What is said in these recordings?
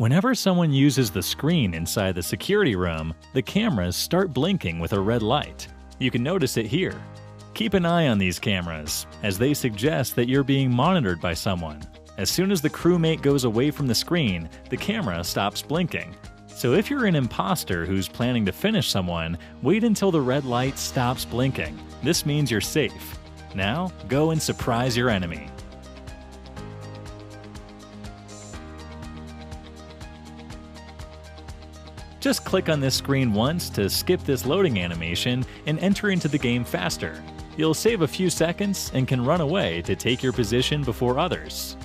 Whenever someone uses the screen inside the security room, the cameras start blinking with a red light. You can notice it here. Keep an eye on these cameras, as they suggest that you're being monitored by someone. As soon as the crewmate goes away from the screen, the camera stops blinking. So if you're an imposter who's planning to finish someone, wait until the red light stops blinking. This means you're safe. Now, go and surprise your enemy. Just click on this screen once to skip this loading animation and enter into the game faster. You'll save a few seconds and can run away to take your position before others.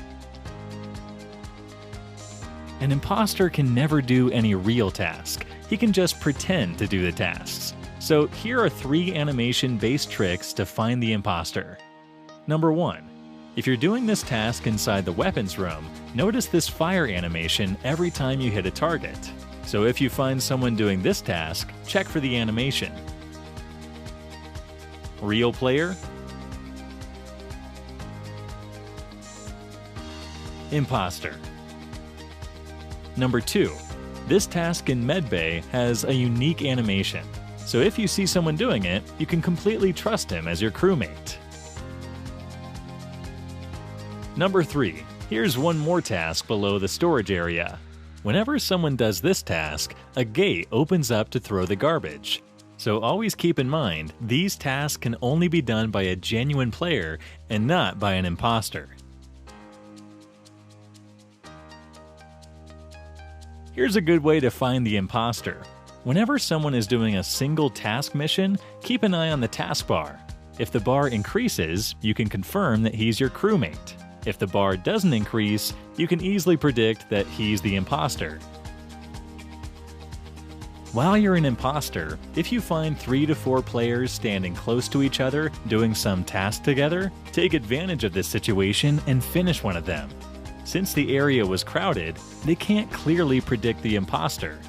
An imposter can never do any real task. He can just pretend to do the tasks. So here are 3 animation-based tricks to find the imposter. Number 1. If you're doing this task inside the weapons room, notice this fire animation every time you hit a target. So if you find someone doing this task, check for the animation. Real player, imposter. Number 2. This task in Medbay has a unique animation. So if you see someone doing it, you can completely trust him as your crewmate. Number 3. Here's one more task below the storage area. Whenever someone does this task, a gate opens up to throw the garbage. So always keep in mind, these tasks can only be done by a genuine player and not by an imposter. Here's a good way to find the imposter. Whenever someone is doing a single task mission, keep an eye on the taskbar. If the bar increases, you can confirm that he's your crewmate. If the bar doesn't increase, you can easily predict that he's the imposter. While you're an imposter, if you find 3 to 4 players standing close to each other doing some task together, take advantage of this situation and finish one of them. Since the area was crowded, they can't clearly predict the imposter.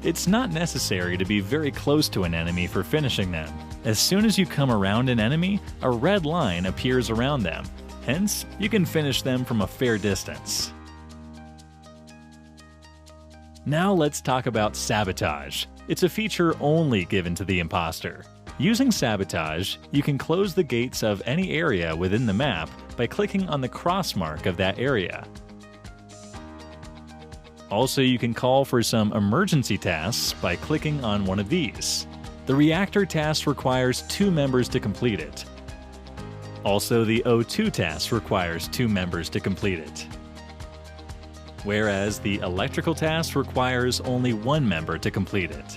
It's not necessary to be very close to an enemy for finishing them. As soon as you come around an enemy, a red line appears around them. Hence, you can finish them from a fair distance. Now let's talk about sabotage. It's a feature only given to the imposter. Using sabotage, you can close the gates of any area within the map by clicking on the cross mark of that area. Also, you can call for some emergency tasks by clicking on one of these. The reactor task requires 2 members to complete it. Also, the O2 task requires 2 members to complete it. Whereas the electrical task requires only 1 member to complete it.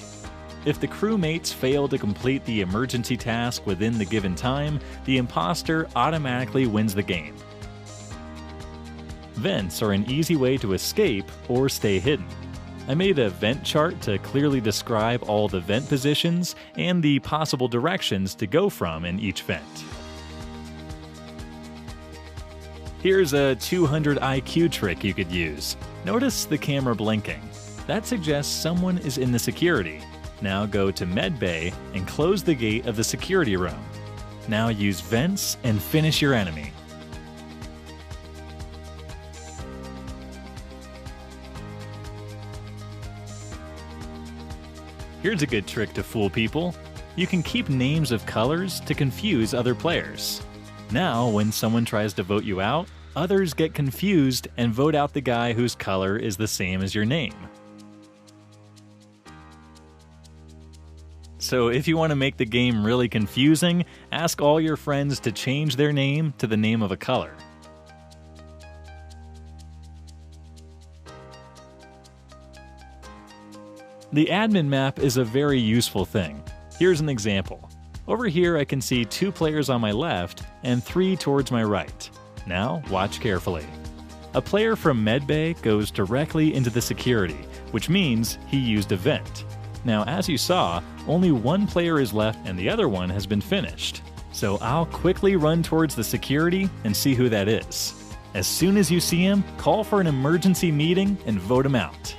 If the crewmates fail to complete the emergency task within the given time, the imposter automatically wins the game. Vents are an easy way to escape or stay hidden. I made a vent chart to clearly describe all the vent positions and the possible directions to go from in each vent. Here's a 200 IQ trick you could use. Notice the camera blinking. That suggests someone is in the security. Now go to Medbay and close the gate of the security room. Now use vents and finish your enemy. Here's a good trick to fool people. You can keep names of colors to confuse other players. Now, when someone tries to vote you out, others get confused and vote out the guy whose color is the same as your name. So if you want to make the game really confusing, ask all your friends to change their name to the name of a color. The admin map is a very useful thing. Here's an example. Over here I can see 2 players on my left and 3 towards my right. Now watch carefully. A player from Medbay goes directly into the security, which means he used a vent. Now as you saw, only 1 player is left and the other one has been finished. So I'll quickly run towards the security and see who that is. As soon as you see him, call for an emergency meeting and vote him out.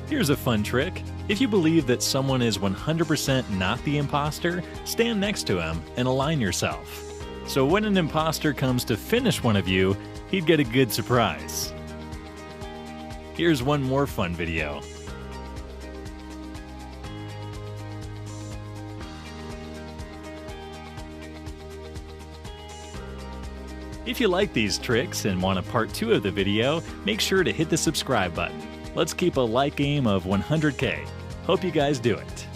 Here's a fun trick. If you believe that someone is 100% not the imposter, stand next to him and align yourself. So when an imposter comes to finish one of you, he'd get a good surprise. Here's one more fun video. If you like these tricks and want a part 2 of the video, make sure to hit the subscribe button. Let's keep a like aim of 100K. Hope you guys do it.